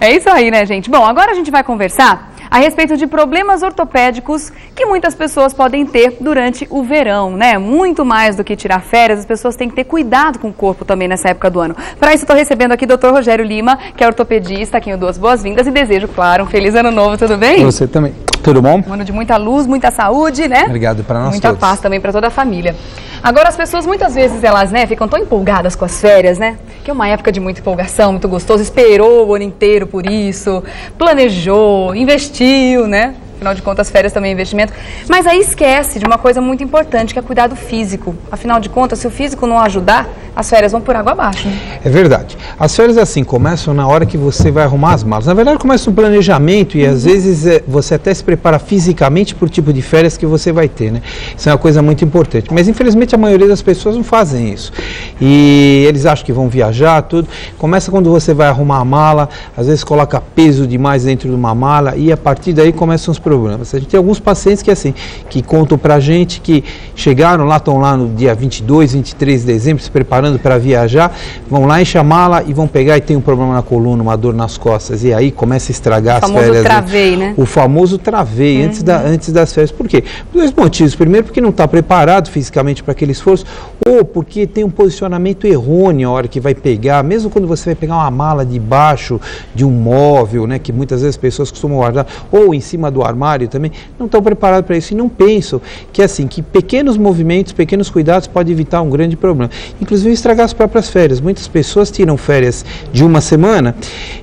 É isso aí, né, gente? Bom, agora a gente vai conversar a respeito de problemas ortopédicos que muitas pessoas podem ter durante o verão, né? Muito mais do que tirar férias, as pessoas têm que ter cuidado com o corpo também nessa época do ano. Para isso, estou recebendo aqui o Dr. Rogério Lima, que é ortopedista, a quem eu dou as boas-vindas e desejo, claro, um feliz ano novo, tudo bem? Você também. Tudo bom? Um ano de muita luz, muita saúde, né? Obrigado para nós muita todos. Paz também para toda a família. Agora, as pessoas muitas vezes, elas, né, ficam tão empolgadas com as férias, né? Que é uma época de muita empolgação, muito gostoso, esperou o ano inteiro por isso, planejou, investiu, né? Afinal de contas, férias também é investimento. Mas aí esquece de uma coisa muito importante, que é cuidado físico. Afinal de contas, se o físico não ajudar, as férias vão por água abaixo, né? É verdade. As férias, assim, começam na hora que você vai arrumar as malas. Na verdade, começa um planejamento e, às vezes, você até se prepara fisicamente para o tipo de férias que você vai ter, né? Isso é uma coisa muito importante. Mas, infelizmente, a maioria das pessoas não fazem isso. E eles acham que vão viajar, tudo. Começa quando você vai arrumar a mala, às vezes coloca peso demais dentro de uma mala e, a partir daí, começam os problemas. A gente tem alguns pacientes que, assim, que contam pra gente que chegaram lá, estão lá no dia 22, 23 de dezembro, se preparando para viajar, vão lá, enchem a mala e vão pegar e tem um problema na coluna, uma dor nas costas, e aí começa a estragar as férias. O famoso travei, né? O famoso travei, antes das férias. Por quê? Por dois motivos. Primeiro, porque não está preparado fisicamente para aquele esforço, ou porque tem um posicionamento errôneo a hora que vai pegar, mesmo quando você vai pegar uma mala debaixo de um móvel, né, que muitas vezes as pessoas costumam guardar, ou em cima do armário também, não estão preparados para isso e não pensam que, assim, que pequenos movimentos, pequenos cuidados podem evitar um grande problema. Inclusive estragar as próprias férias. Muitas pessoas tiram férias de uma semana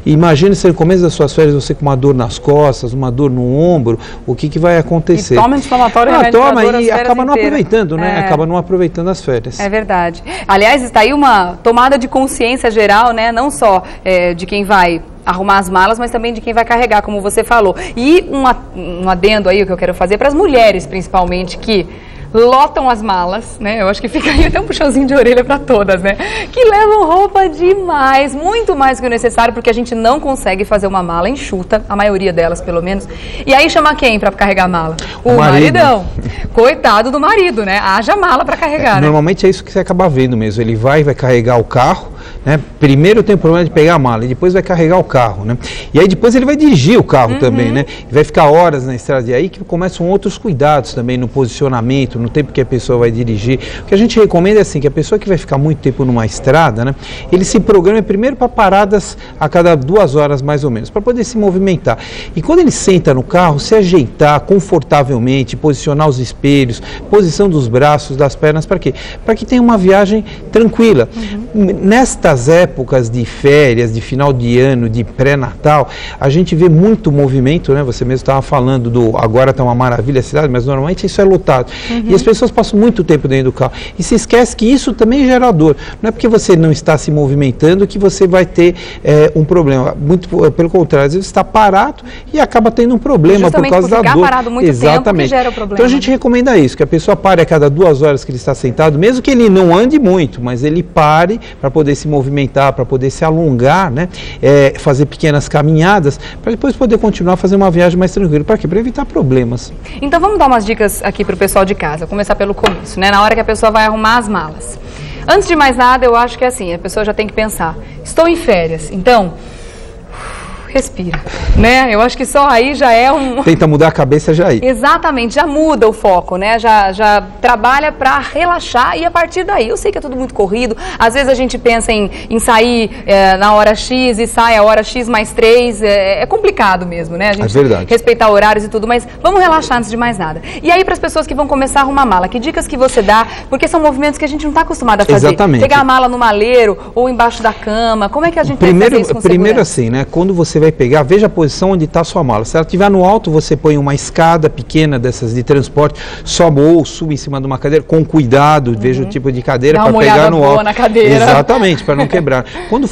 e imagine se no começo das suas férias você com uma dor nas costas, uma dor no ombro, o que vai acontecer? E toma inflamatório, remédio toma pra dor e acaba não inteiras. aproveitando, né? Acaba não aproveitando as férias. É verdade. Aliás, está aí uma tomada de consciência geral, né? Não só de quem vai arrumar as malas, mas também de quem vai carregar, como você falou. E um adendo aí, o que eu quero fazer para as mulheres, principalmente, que lotam as malas, né? Eu acho que fica aí até um puxãozinho de orelha para todas, né? Que levam roupa demais, muito mais do que o necessário, porque a gente não consegue fazer uma mala enxuta, a maioria delas pelo menos. E aí chama quem para carregar a mala? O maridão. Coitado do marido, né? Haja mala para carregar, né? Normalmente é isso que você acaba vendo mesmo. Ele vai carregar o carro, né? Primeiro tem o problema de pegar a mala e depois vai carregar o carro, né? E aí depois ele vai dirigir o carro também, né? E vai ficar horas na estrada. E aí que começam outros cuidados também no posicionamento, no tempo que a pessoa vai dirigir. O que a gente recomenda é assim, que a pessoa que vai ficar muito tempo numa estrada, né? Ele se programa primeiro para paradas a cada 2 horas mais ou menos, para poder se movimentar. E quando ele senta no carro, se ajeitar confortavelmente, posicionar os espelhos, posição dos braços, das pernas, para quê? Para que tenha uma viagem tranquila. Nestas épocas de férias, de final de ano, de pré-natal, a gente vê muito movimento, né? Você mesmo estava falando agora está uma maravilha a cidade, mas normalmente isso é lotado. E as pessoas passam muito tempo dentro do carro. E se esquece que isso também gera dor. Não é porque você não está se movimentando que você vai ter um problema. Muito pelo contrário, às vezes você está parado e acaba tendo um problema por causa da dor. Ficar parado muito tempo que gera o problema. Então a gente recomenda isso, que a pessoa pare a cada 2 horas que ele está sentado, mesmo que ele não ande muito, mas ele pare para poder se movimentar, para poder se alongar, né? Fazer pequenas caminhadas, para depois poder continuar a fazer uma viagem mais tranquila. Para quê? Para evitar problemas. Então vamos dar umas dicas aqui para o pessoal de casa. Vou começar pelo começo, né? Na hora que a pessoa vai arrumar as malas. Antes de mais nada, eu acho que é assim, a pessoa já tem que pensar, estou em férias, então respira, né? Eu acho que só aí já é um... Tenta mudar a cabeça já aí. Exatamente, já muda o foco, né? Já trabalha para relaxar e a partir daí, eu sei que é tudo muito corrido, às vezes a gente pensa em sair na hora X e sai a hora X mais 3, é complicado mesmo, né? A gente respeitar horários e tudo, mas vamos relaxar antes de mais nada. E aí para as pessoas que vão começar a arrumar mala, que dicas que você dá? Porque são movimentos que a gente não está acostumado a fazer. Exatamente. Pegar a mala no maleiro ou embaixo da cama, como é que a gente vai fazer isso com Primeiro assim, né? Quando você vai pegar, veja a posição onde está a sua mala. Se ela estiver no alto, você põe uma escada pequena dessas de transporte, sobe ou suba em cima de uma cadeira, com cuidado, veja o tipo de cadeira para pegar no alto. Na cadeira. Exatamente, para não quebrar. Quando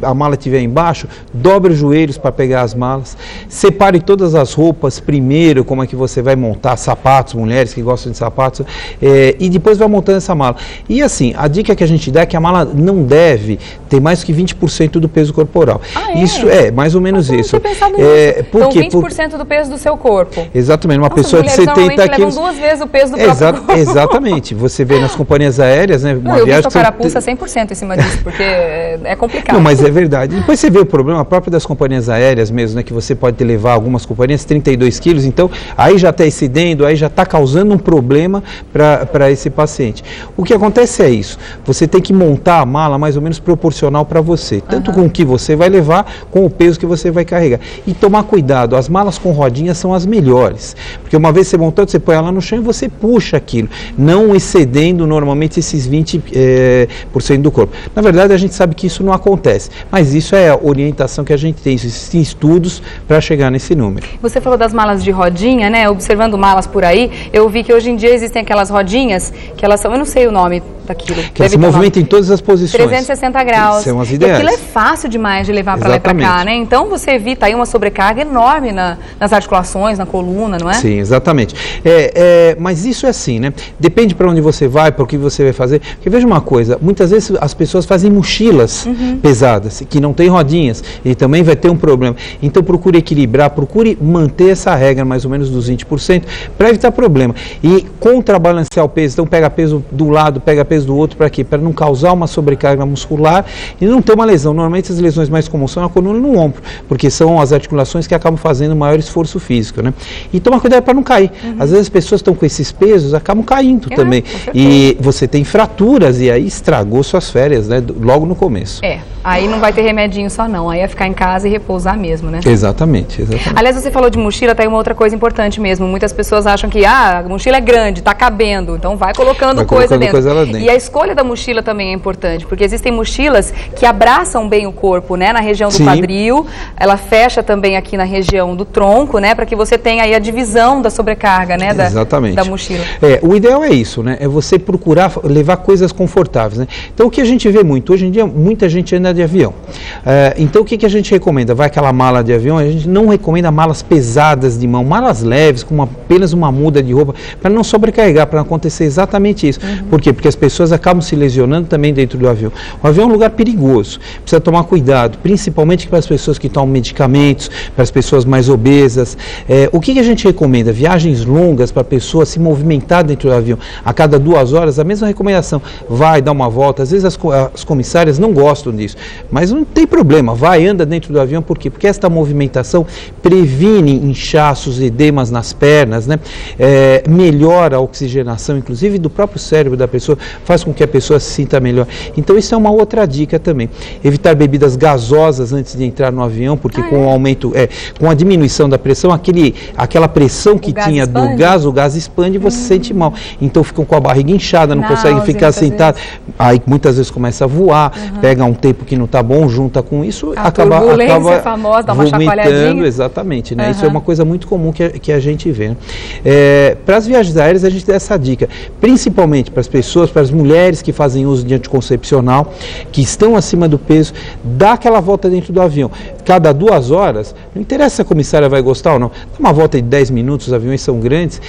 a mala estiver embaixo, dobre os joelhos para pegar as malas, separe todas as roupas primeiro, como é que você vai montar sapatos, mulheres que gostam de sapatos, e depois vai montando essa mala. E assim, a dica que a gente dá é que a mala não deve ter mais que 20% do peso corporal. Isso mais ou menos isso. Então, 20% do peso do seu corpo. Exatamente, uma pessoa de 70 quilos... levam 2 vezes o peso do próprio corpo. Exatamente, você vê nas companhias aéreas, né? Eu vi que o carapuça 100% em cima disso, porque é complicado. Não, mas é verdade. Depois você vê o problema próprio das companhias aéreas mesmo, né? Que você pode levar algumas companhias 32 quilos, então aí já está excedendo, aí já está causando um problema para esse paciente. O que acontece é isso, você tem que montar a mala mais ou menos proporcional para você, tanto com o que você vai levar, com o peso que você vai carregar. E tomar cuidado, as malas com rodinhas são as melhores, porque uma vez você montou, você põe ela no chão e você puxa aquilo, não excedendo normalmente esses 20% do corpo. Na verdade, a gente sabe que isso não acontece, mas isso é a orientação que a gente tem, existem estudos para chegar nesse número. Você falou das malas de rodinha, né? Observando malas por aí, eu vi que hoje em dia existem aquelas rodinhas que elas são, eu não sei o nome daquilo. Que elas se movimentam em todas as posições. 360 graus. São as ideais. E aquilo é fácil demais de levar para lá e para cá, né? Então você evita aí uma sobrecarga enorme nas articulações, na coluna, não é? Sim, exatamente. Mas isso é assim, né? Depende para onde você vai, para o que você vai fazer. Porque veja uma coisa, muitas vezes as pessoas fazem mochilas pesadas, que não tem rodinhas, e também vai ter um problema. Então procure equilibrar, procure manter essa regra mais ou menos dos 20% para evitar problema. E contrabalancear o peso, então pega peso do lado, pega peso do outro, para quê? Para não causar uma sobrecarga muscular e não ter uma lesão. Normalmente as lesões mais comuns são na coluna e no ombro, porque são as articulações que acabam fazendo maior esforço físico, né? E tomar cuidado para não cair. Às vezes as pessoas estão com esses pesos, acabam caindo também. E você tem fraturas e aí estragou suas férias, né? Logo no começo. Aí não vai ter remedinho só não, aí é ficar em casa e repousar mesmo, né? Exatamente. Aliás, você falou de mochila, tá aí uma outra coisa importante mesmo. Muitas pessoas acham que a mochila é grande, tá cabendo, então vai colocando coisa dentro. E a escolha da mochila também é importante, porque existem mochilas que abraçam bem o corpo, né? Na região do quadril, ela fecha também aqui na região do tronco, né? Para que você tenha aí a divisão da sobrecarga, né? Da mochila. O ideal é isso, né? É você procurar levar coisas confortáveis, né? Então o que a gente vê muito, hoje em dia muita gente anda de avião. Então o que a gente recomenda? Vai aquela mala de avião, a gente não recomenda malas pesadas de mão, malas leves, com apenas uma muda de roupa, para não sobrecarregar, para não acontecer exatamente isso. Por quê? Porque as pessoas acabam se lesionando também dentro do avião. O avião é um lugar perigoso, precisa tomar cuidado, principalmente para as pessoas que tomam medicamentos, para as pessoas mais obesas. O que a gente recomenda? Viagens longas para a pessoa se movimentar dentro do avião. A cada 2 horas, a mesma recomendação. Vai dar uma volta. Às vezes as comissárias não gostam disso, mas não tem problema. Vai, anda dentro do avião. Por quê? Porque esta movimentação previne inchaços, edemas nas pernas, né? Melhora a oxigenação, inclusive do próprio cérebro da pessoa, faz com que a pessoa se sinta melhor. Então isso é uma outra dica também. Evitar bebidas gasosas antes de entrar no avião, porque com o aumento, com a diminuição da pressão, aquela pressão que tinha do gás, o gás expande e você se sente mal. Então ficam com a barriga inchada, não conseguem ficar sentado. Aí muitas vezes começa a voar, pega um tempo que não está bom, junta com isso, acaba famosa, dá uma chacoalhadinha. Exatamente, né? Isso é uma coisa muito comum que a gente vê, né? Para as viagens aéreas a gente dá essa dica, principalmente para as pessoas, para as mulheres que fazem uso de anticoncepcional, que estão acima do peso, dá aquela volta dentro do avião. Cada 2 horas, não interessa se a comissária vai gostar ou não, dá uma volta de 10 minutos, os aviões são grandes,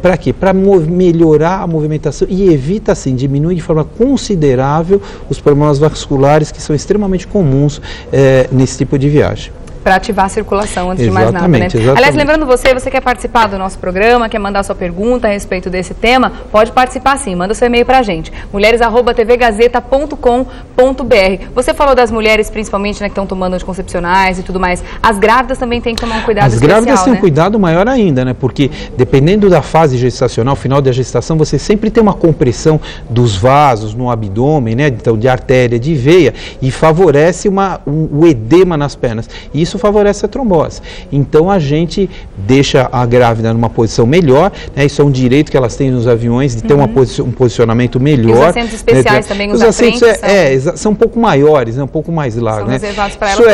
para quê? Para melhorar a movimentação e evita, assim, diminui de forma considerável os problemas vasculares que são extremamente comuns nesse tipo de viagem. Para ativar a circulação antes de mais nada, né? Aliás, lembrando você quer participar do nosso programa, quer mandar sua pergunta a respeito desse tema, pode participar sim, manda seu e-mail pra gente, mulheres@tvgazeta.com.br. Você falou das mulheres, principalmente, né, que estão tomando anticoncepcionais e tudo mais, as grávidas também têm que tomar um cuidado especial, As grávidas têm um cuidado maior ainda, né? Porque dependendo da fase gestacional, final da gestação, você sempre tem uma compressão dos vasos no abdômen, né? Então, de artéria, de veia, e favorece o edema nas pernas. Isso favorece a trombose. Então a gente deixa a grávida numa posição melhor, né? Isso é um direito que elas têm nos aviões, de ter um posicionamento melhor. E os assentos especiais também, os assentos são um pouco maiores, né? Um pouco mais largos. São reservados para elas.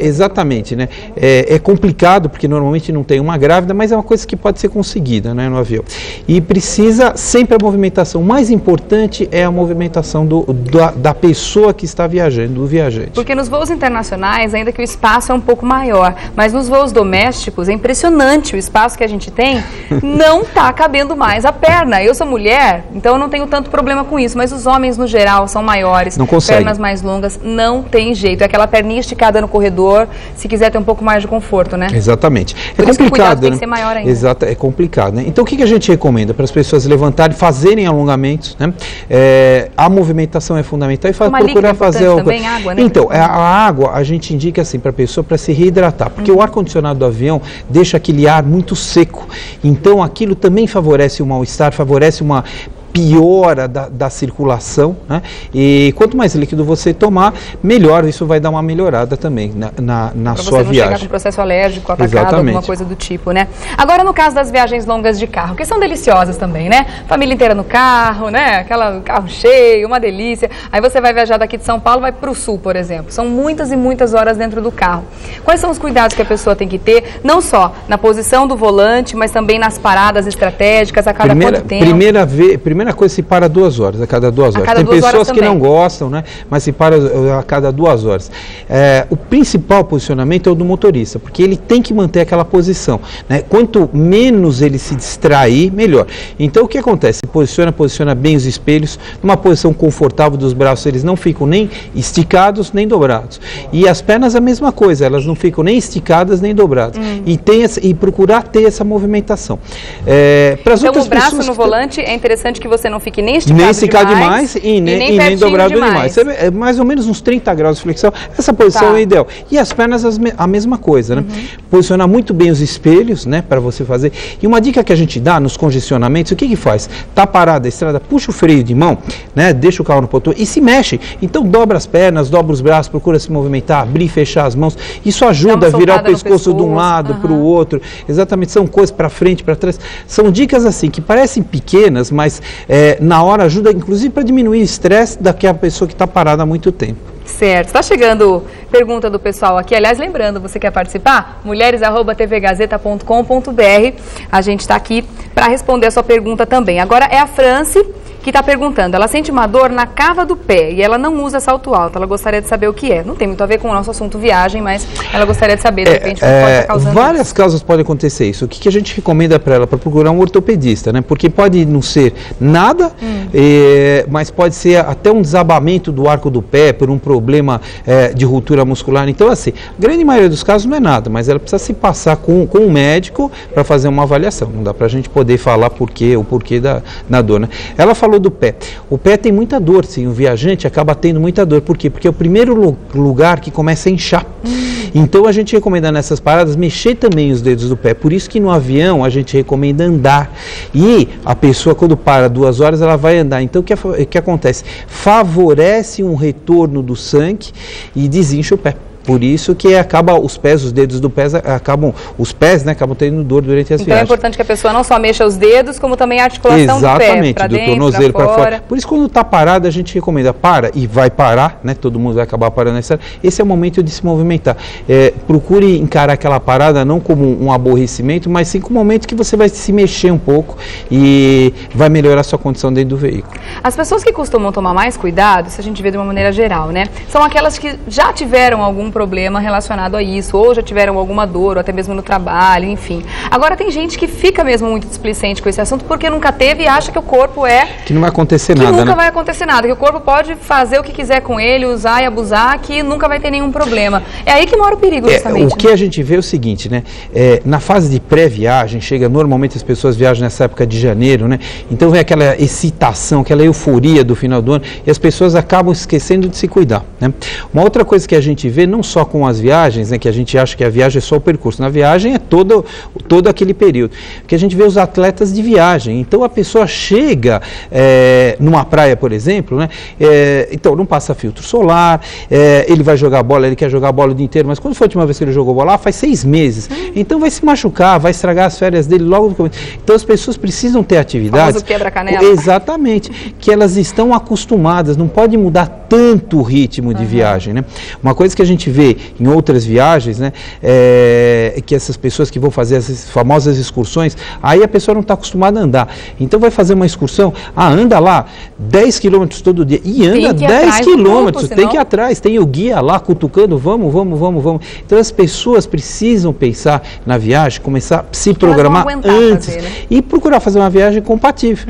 Exatamente, né? É complicado porque normalmente não tem uma grávida, mas é uma coisa que pode ser conseguida, né, no avião. E precisa sempre a movimentação. O mais importante é a movimentação da pessoa que está viajando, do viajante. Porque nos voos internacionais, ainda que o espaço um pouco maior. Mas nos voos domésticos, é impressionante o espaço que a gente tem, não está cabendo mais a perna. Eu sou mulher, então eu não tenho tanto problema com isso, mas os homens, no geral, são maiores, não consegue. Pernas mais longas, não tem jeito. É aquela perninha esticada no corredor, se quiser ter um pouco mais de conforto, né? Exatamente. Por isso que o cuidado tem que ser maior ainda. Exato, é complicado, né? Então, o que a gente recomenda? Para as pessoas levantarem, fazerem alongamentos, né? A movimentação é fundamental e procurar fazer... Também água, né? Então, a água, a gente indica assim para a pessoa para se reidratar, porque o ar-condicionado do avião deixa aquele ar muito seco. Então, aquilo também favorece o mal-estar, favorece uma piora da circulação, né? E quanto mais líquido você tomar, melhor, isso vai dar uma melhorada também na sua viagem. Para você não chegar com processo alérgico, atacado, alguma coisa do tipo, né? Agora, no caso das viagens longas de carro, que são deliciosas também, né? Família inteira no carro, né? Aquela carro cheio, uma delícia. Aí você vai viajar daqui de São Paulo, vai para o sul, por exemplo. São muitas e muitas horas dentro do carro. Quais são os cuidados que a pessoa tem que ter, não só na posição do volante, mas também nas paradas estratégicas, a cada quanto tempo? Primeira coisa, se para 2 horas, a cada 2 horas. Tem pessoas que não gostam, né? Mas se para a cada 2 horas. O principal posicionamento é o do motorista, porque ele tem que manter aquela posição, né? Quanto menos ele se distrair, melhor. Então, o que acontece? Posiciona bem os espelhos, numa posição confortável dos braços, eles não ficam nem esticados, nem dobrados. E as pernas a mesma coisa, elas não ficam nem esticadas, nem dobradas. E procurar ter essa movimentação. Então, o braço no volante, é interessante que você não fique nem esticado demais e nem dobrado demais. É mais ou menos uns 30 graus de flexão. Essa posição é ideal. E as pernas a mesma coisa, né? Posicionar muito bem os espelhos, né? Para você fazer. E uma dica que a gente dá nos congestionamentos, o que faz? Tá parada a estrada, puxa o freio de mão, né? Deixa o carro no ponto e se mexe. Então dobra as pernas, dobra os braços, procura se movimentar, abrir e fechar as mãos. Isso ajuda a virar o pescoço de um lado para o outro. Exatamente, são coisas para frente, para trás. São dicas assim que parecem pequenas, mas na hora ajuda, inclusive, para diminuir o estresse daquela pessoa que está parada há muito tempo. Certo. Está chegando pergunta do pessoal aqui. Aliás, lembrando, você quer participar? mulheres@tvgazeta.com.br. A gente está aqui para responder a sua pergunta também. Agora é a Franci que está perguntando. Ela sente uma dor na cava do pé e ela não usa salto alto. Ela gostaria de saber o que é. Não tem muito a ver com o nosso assunto viagem, mas ela gostaria de saber, de repente, o que pode estar causando várias causas podem acontecer isso. O que a gente recomenda para ela? Para procurar um ortopedista, né? Porque pode não ser nada, mas pode ser até um desabamento do arco do pé por um problema de ruptura muscular. Então, assim, a grande maioria dos casos não é nada, mas ela precisa se passar com um médico para fazer uma avaliação. Não dá para a gente poder falar o porquê da dor, né? Ela falou do pé. O pé tem muita dor, sim. O viajante acaba tendo muita dor. Por quê? Porque é o primeiro lugar que começa a inchar. Então, a gente recomenda nessas paradas mexer também os dedos do pé. Por isso que no avião a gente recomenda andar. E a pessoa, quando para 2 horas, ela vai andar. Então, o que acontece? Favorece um retorno do sangue e desincha o pé. Por isso que os dedos do pé acabam tendo dor durante as viagens. Então é importante que a pessoa não só mexa os dedos, como também a articulação do pé, para dentro, tornozelo para fora. Por isso, quando está parado, a gente recomenda, e vai parar, né? Todo mundo vai acabar parando nessa. Esse é o momento de se movimentar. Procure encarar aquela parada não como um aborrecimento, mas sim como um momento que você vai se mexer um pouco e vai melhorar a sua condição dentro do veículo. As pessoas que costumam tomar mais cuidado, se a gente vê de uma maneira geral, né? São aquelas que já tiveram algum problema relacionado a isso, ou já tiveram alguma dor, ou até mesmo no trabalho, enfim. Agora tem gente que fica mesmo muito displicente com esse assunto porque nunca teve e acha que o corpo que não vai acontecer nada, nunca vai acontecer nada, que o corpo pode fazer o que quiser com ele, usar e abusar, que nunca vai ter nenhum problema. É aí que mora o perigo, justamente. O que a gente vê é o seguinte, né? Na fase de pré-viagem, normalmente as pessoas viajam nessa época de janeiro, né? Então vem aquela excitação, aquela euforia do final do ano e as pessoas acabam esquecendo de se cuidar, né? Uma outra coisa que a gente vê, não só com as viagens, né, que a gente acha que a viagem é só o percurso. Na viagem é todo aquele período. Porque a gente vê os atletas de viagem. Então a pessoa chega numa praia, por exemplo, né, então não passa filtro solar, ele vai jogar bola, ele quer jogar bola o dia inteiro, mas quando foi a última vez que ele jogou bola? Faz 6 meses. Então vai se machucar, vai estragar as férias dele logo no começo. Então as pessoas precisam ter atividades. O famoso quebra-canela. Exatamente. Que elas estão acostumadas, não pode mudar tanto ritmo de viagem, né? Uma coisa que a gente vê em outras viagens, né, é que essas pessoas que vão fazer essas famosas excursões, aí a pessoa não está acostumada a andar. Então vai fazer uma excursão, anda lá 10 quilômetros todo dia, e anda 10 quilômetros, tem que ir atrás, tem o guia lá cutucando, vamos. Então as pessoas precisam pensar na viagem, começar a se programar antes fazer, né? E procurar fazer uma viagem compatível.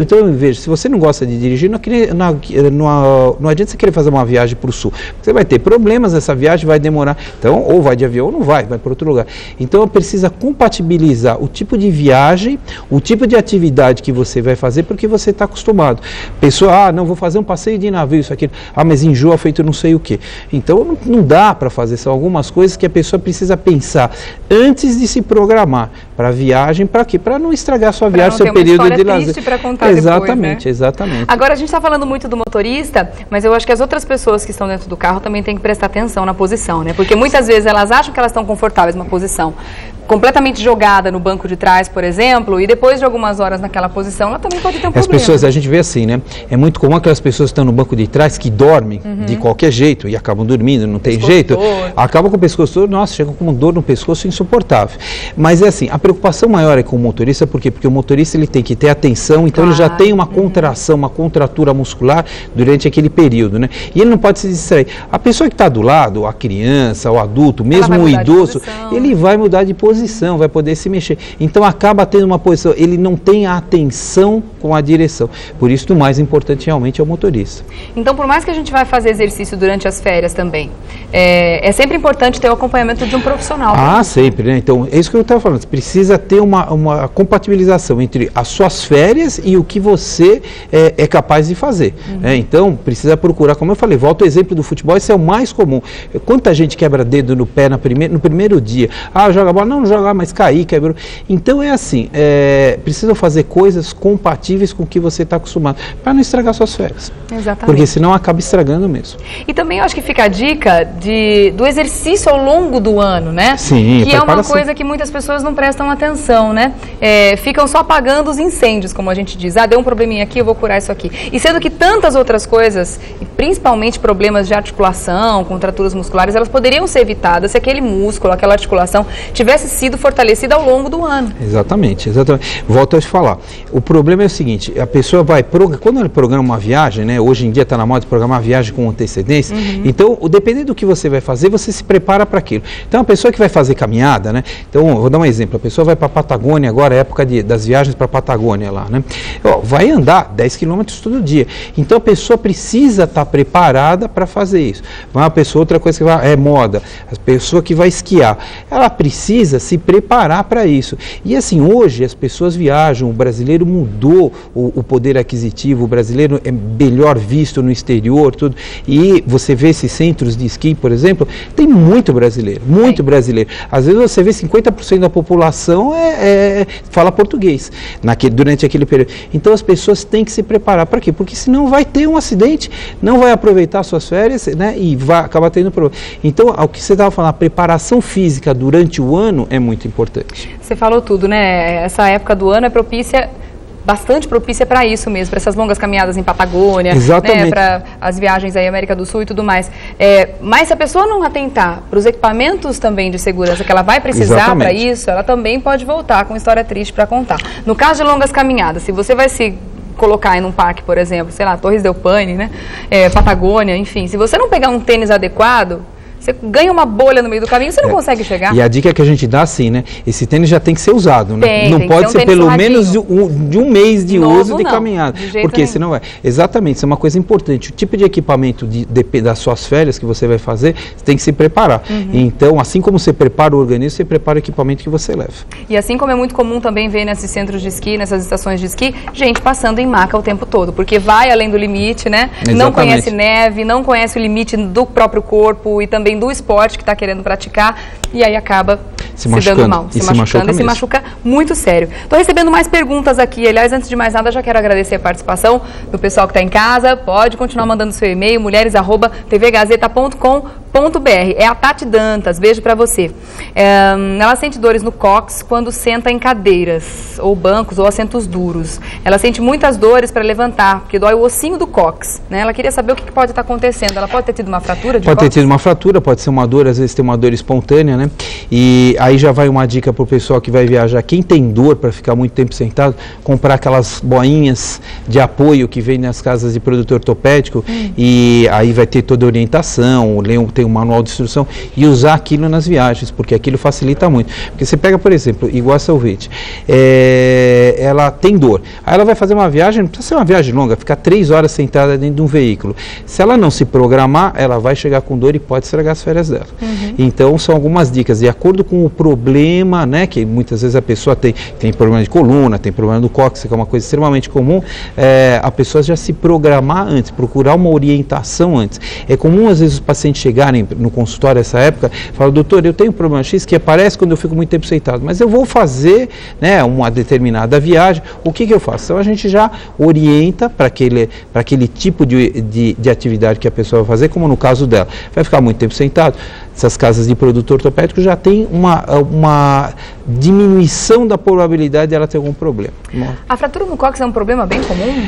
Então veja, se você não gosta de dirigir, não adianta você querer fazer uma viagem para o sul. Você vai ter problemas, essa viagem vai demorar. Então, ou vai de avião ou não vai para outro lugar. Então, precisa compatibilizar o tipo de viagem, o tipo de atividade que você vai fazer, porque você está acostumado. Pessoa, não, vou fazer um passeio de navio, isso aqui. Mas enjoa feito não sei o quê. Então, não dá para fazer. São algumas coisas que a pessoa precisa pensar antes de se programar para a viagem. Para quê? Para não estragar a sua viagem, seu período de lazer. Para contar exatamente, depois, né? Exatamente. Agora, a gente está falando muito do motorista, mas eu acho que as outras pessoas que estão dentro do carro também têm que prestar atenção na posição, né? Porque muitas vezes elas acham que elas estão confortáveis numa posição completamente jogada no banco de trás, por exemplo, e depois de algumas horas naquela posição, ela também pode ter um problema. As pessoas, a gente vê assim, né? É muito comum aquelas pessoas que estão no banco de trás que dormem de qualquer jeito e acabam dormindo, não tem jeito, acabam com o pescoço todo, nossa, chegam com uma dor no pescoço insuportável. Mas é assim, a preocupação maior é com o motorista, por quê? Porque o motorista ele tem que ter atenção, então ele já tem uma contração, uma contratura muscular durante aquele período, né? E ele não pode se distrair. A pessoa que está do lado, a criança, o adulto, mesmo o idoso, ele vai mudar de posição, vai poder se mexer. Então acaba tendo uma posição, ele não tem a atenção com a direção. Por isso, o mais importante realmente é o motorista. Então, por mais que a gente vai fazer exercício durante as férias também, é sempre importante ter o acompanhamento de um profissional. Sempre, né? Então, é isso que eu estava falando. Você precisa ter uma compatibilização entre as suas férias e o que você é capaz de fazer. Né? Então, precisa procurar, como eu falei, volta ao exemplo do futebol, esse é o mais comum. Quanta gente quebra dedo no pé no primeiro dia? Joga bola, não jogar, mas cair, quebrou. Então é assim, precisa fazer coisas compatíveis com o que você está acostumado, para não estragar suas férias. Exatamente. Porque senão acaba estragando mesmo. E também eu acho que fica a dica do exercício ao longo do ano, né? Sim, que é uma coisa que muitas pessoas não prestam atenção, né? Ficam só apagando os incêndios, como a gente diz. Deu um probleminha aqui, eu vou curar isso aqui. E sendo que tantas outras coisas, principalmente problemas de articulação, contraturas musculares, elas poderiam ser evitadas se aquele músculo, aquela articulação tivesse sido fortalecida ao longo do ano. Exatamente. Volto a te falar. O problema é o seguinte, a pessoa quando ela programa uma viagem, né? Hoje em dia está na moda de programar uma viagem com antecedência, então, dependendo do que você vai fazer, você se prepara para aquilo. Então, a pessoa que vai fazer caminhada, né? Então, vou dar um exemplo, a pessoa vai para a Patagônia agora, é época das viagens para a Patagônia lá, né? Vai andar 10 quilômetros todo dia. Então, a pessoa precisa estar preparada para fazer isso. Uma pessoa, outra coisa que é moda, a pessoa que vai esquiar, ela precisa se preparar para isso. E assim, hoje as pessoas viajam, o brasileiro mudou o poder aquisitivo, o brasileiro é melhor visto no exterior, tudo. E você vê esses centros de esqui, por exemplo, tem muito brasileiro, muito brasileiro. Às vezes você vê 50% da população fala português durante aquele período. Então as pessoas têm que se preparar. Para quê? Porque senão vai ter um acidente, não vai aproveitar suas férias, né? E vai acabar tendo problema. Então, o que você estava falando, a preparação física durante o ano é muito importante. Você falou tudo, né? Essa época do ano é bastante propícia para isso mesmo, para essas longas caminhadas em Patagônia, né, para as viagens aí América do Sul e tudo mais. Mas se a pessoa não atentar para os equipamentos também de segurança que ela vai precisar para isso, ela também pode voltar com história triste para contar. No caso de longas caminhadas, se você vai se colocar em um parque, por exemplo, sei lá, Torres del Paine, né, Patagônia, enfim, se você não pegar um tênis adequado, você ganha uma bolha no meio do caminho, você não consegue chegar. E a dica que a gente dá assim, né? Esse tênis já tem que ser usado, né? Não pode ser pelo menos de um mês de uso de caminhada. Porque senão exatamente, isso é uma coisa importante. O tipo de equipamento das suas férias que você vai fazer, você tem que se preparar. Então, assim como você prepara o organismo, você prepara o equipamento que você leva. E assim como é muito comum também ver nesses centros de esqui, nessas estações de esqui, gente passando em maca o tempo todo, porque vai além do limite, né? Exatamente. Não conhece neve, não conhece o limite do próprio corpo e também do esporte que está querendo praticar, e aí acaba se dando mal, se machucando e se machuca muito sério. Estou recebendo mais perguntas aqui. Aliás, antes de mais nada, já quero agradecer a participação do pessoal que está em casa. Pode continuar mandando seu e-mail, mulheres@tvgazeta.com.br. É a Tati Dantas, beijo pra você. Ela sente dores no cóccix quando senta em cadeiras, ou bancos, ou assentos duros. Ela sente muitas dores para levantar, porque dói o ossinho do cóccix, né? Ela queria saber o que pode estar acontecendo. Ela pode ter tido uma fratura de cóccix? Pode ter tido uma fratura, pode ser uma dor, às vezes tem uma dor espontânea, né? E aí já vai uma dica pro pessoal que vai viajar. Quem tem dor para ficar muito tempo sentado, comprar aquelas boinhas de apoio que vem nas casas de produto ortopédico, e aí vai ter toda a orientação, tem um manual de instrução, e usar aquilo nas viagens, porque aquilo facilita muito. Porque você pega, por exemplo, igual a Salvete, ela tem dor, aí ela vai fazer uma viagem, não precisa ser uma viagem longa, ficar 3 horas sentada dentro de um veículo. Se ela não se programar, ela vai chegar com dor e pode estragar as férias dela. Então, são algumas dicas, de acordo com o problema, né, que muitas vezes a pessoa tem problema de coluna, tem problema do cóccix, que é uma coisa extremamente comum, a pessoa já se programar antes, procurar uma orientação antes. É comum, às vezes, os pacientes chegarem no consultório nessa época, falam, doutor, eu tenho um problema X que aparece quando eu fico muito tempo sentado, mas eu vou fazer, né, uma determinada viagem, o que eu faço? Então a gente já orienta para aquele tipo de atividade que a pessoa vai fazer, como no caso dela. Vai ficar muito tempo sentado? Essas casas de produto ortopédico já tem uma diminuição da probabilidade de ela ter algum problema. A fratura no cóccix é um problema bem comum?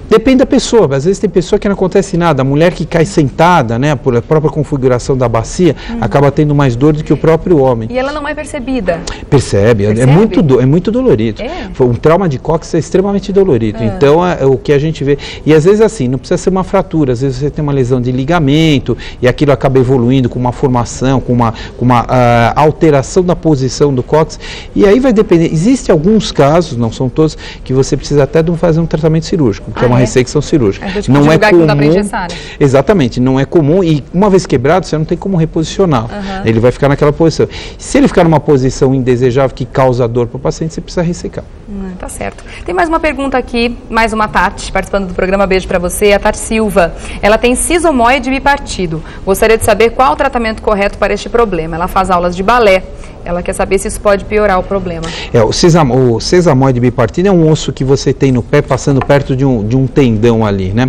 Depende da pessoa, às vezes tem pessoa que não acontece nada, a mulher que cai sentada, né, por a própria configuração da bacia, acaba tendo mais dor do que o próprio homem. E ela não é percebida? Percebe? É muito dolorido. Um trauma de cóccix é extremamente dolorido, então é o que a gente vê, e às vezes assim, não precisa ser uma fratura, às vezes você tem uma lesão de ligamento, e aquilo acaba evoluindo com uma formação, com uma alteração da posição do cóccix, e aí vai depender, existem alguns casos, não são todos, que você precisa até fazer um tratamento cirúrgico, que é uma ressecção cirúrgica. Não é comum. Não dá pra engessar, né? Exatamente, não é comum, e uma vez quebrado, você não tem como reposicionar. Ele vai ficar naquela posição. Se ele ficar numa posição indesejável que causa dor para o paciente, você precisa ressecar. Tá certo. Tem mais uma pergunta aqui, mais uma Tati, participando do programa, beijo para você, a Tati Silva. Ela tem sisomoide bipartido. Gostaria de saber qual o tratamento correto para este problema. Ela faz aulas de balé. Ela quer saber se isso pode piorar o problema. O sesamoide bipartido é um osso que você tem no pé, passando perto de um tendão ali, né?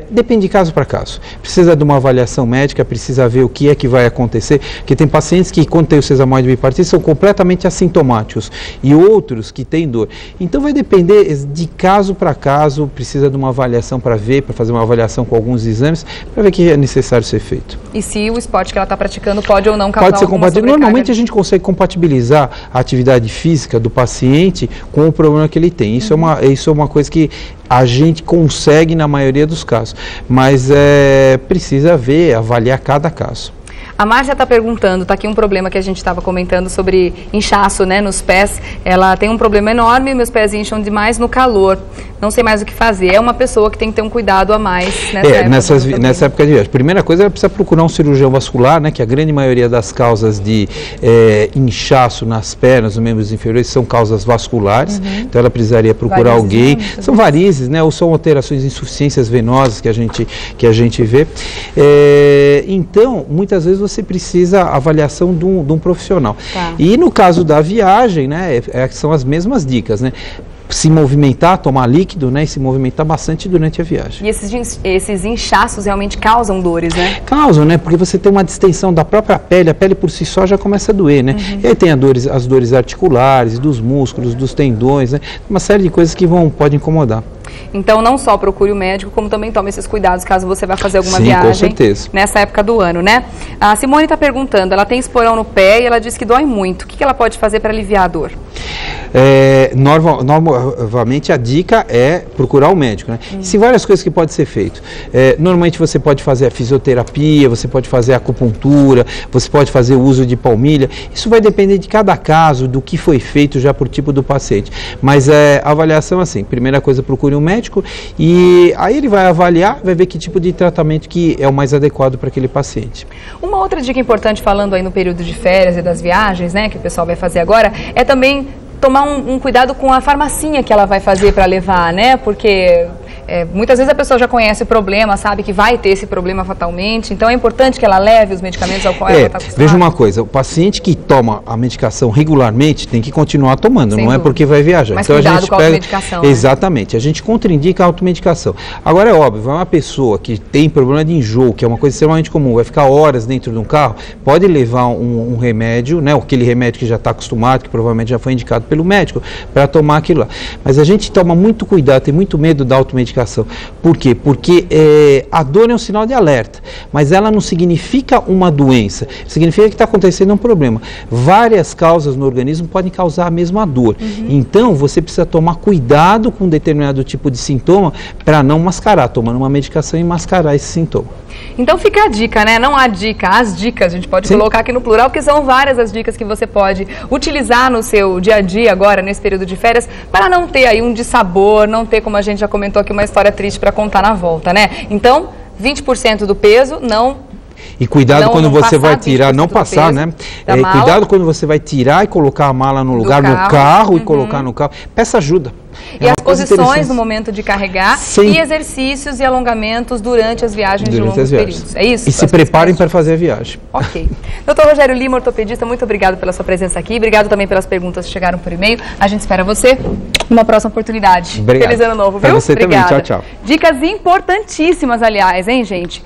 Depende de caso para caso. Precisa de uma avaliação médica, precisa ver o que é que vai acontecer, porque tem pacientes que, quando tem o sesamoide bipartido, são completamente assintomáticos, e outros que têm dor. Então vai depender de caso para caso, precisa de uma avaliação para ver, para fazer uma avaliação com alguns exames, para ver o que é necessário ser feito. E se o esporte que ela está praticando pode ou não causar alguma sobrecarga? Pode ser compatível. Normalmente a gente consegue compatibilizar a atividade física do paciente com o problema que ele tem. Isso é uma coisa que a gente consegue na maioria dos casos, mas precisa ver, avaliar cada caso. A Márcia está perguntando, está aqui um problema que a gente estava comentando sobre inchaço, né, nos pés. Ela tem um problema enorme, meus pés incham demais no calor. Não sei mais o que fazer. É uma pessoa que tem que ter um cuidado a mais nessa época de viagem. Primeira coisa, ela precisa procurar um cirurgião vascular, né, que a grande maioria das causas de inchaço nas pernas, nos membros inferiores, são causas vasculares. Então ela precisaria procurar alguém. São varizes, né, ou são alterações, insuficiências venosas que a gente vê. Então, muitas vezes você precisa avaliação de um profissional. E no caso da viagem, né, são as mesmas dicas, né? Se movimentar, tomar líquido, né, e se movimentar bastante durante a viagem. E esses inchaços realmente causam dores, né? Causam, né, porque você tem uma distensão da própria pele, a pele por si só já começa a doer, né? E aí tem as dores articulares, dos músculos, dos tendões, né? Uma série de coisas que podem incomodar. Então, não só procure o médico, como também tome esses cuidados caso você vá fazer alguma viagem. Com certeza. Nessa época do ano, né? A Simone está perguntando, ela tem esporão no pé e ela diz que dói muito. O que ela pode fazer para aliviar a dor? Novamente a dica é procurar o médico, né? Existem várias coisas que podem ser feito. Normalmente você pode fazer a fisioterapia, você pode fazer a acupuntura, você pode fazer o uso de palmilha. Isso vai depender de cada caso, do que foi feito já por tipo do paciente. Mas a avaliação assim, primeira coisa, procure um médico e aí ele vai avaliar, vai ver que tipo de tratamento que é o mais adequado para aquele paciente. Uma outra dica importante, falando aí no período de férias e das viagens, né, que o pessoal vai fazer agora, é também tomar um cuidado com a farmacinha que ela vai fazer para levar, né? Porque muitas vezes a pessoa já conhece o problema, sabe que vai ter esse problema fatalmente, então é importante que ela leve os medicamentos ao qual ela está acostumada. Veja uma coisa, o paciente que toma a medicação regularmente tem que continuar tomando, não é porque vai viajar. Mas então, cuidado a gente com a automedicação. Exatamente, a gente contraindica a automedicação. Agora é óbvio, vai uma pessoa que tem problema de enjoo, que é uma coisa extremamente comum, vai ficar horas dentro de um carro, pode levar um remédio, né, aquele remédio que já está acostumado, que provavelmente já foi indicado pelo médico, para tomar aquilo lá. Mas a gente toma muito cuidado, tem muito medo da automedicação. Por quê? Porque a dor é um sinal de alerta, mas ela não significa uma doença, significa que está acontecendo um problema. Várias causas no organismo podem causar a mesma dor. Então, você precisa tomar cuidado com um determinado tipo de sintoma para não mascarar, tomando uma medicação e mascarar esse sintoma. Então fica a dica, né? Não a dica, as dicas, a gente pode colocar aqui no plural, porque são várias as dicas que você pode utilizar no seu dia a dia agora, nesse período de férias, para não ter aí um dissabor, não ter, como a gente já comentou aqui, uma história triste para contar na volta, né? Então, 20% do peso, E cuidado quando você vai tirar, não passar, né? Cuidado quando você vai tirar e colocar a mala no lugar, no carro, e colocar no carro. Peça ajuda. E as posições no momento de carregar, e exercícios e alongamentos durante as viagens de longos períodos. É isso? E se preparem para fazer a viagem. Ok. Dr. Rogério Lima, ortopedista, muito obrigado pela sua presença aqui. Obrigado também pelas perguntas que chegaram por e-mail. A gente espera você numa próxima oportunidade. Obrigado. Feliz ano novo, viu? Para você também. Tchau, tchau. Dicas importantíssimas, aliás, hein, gente?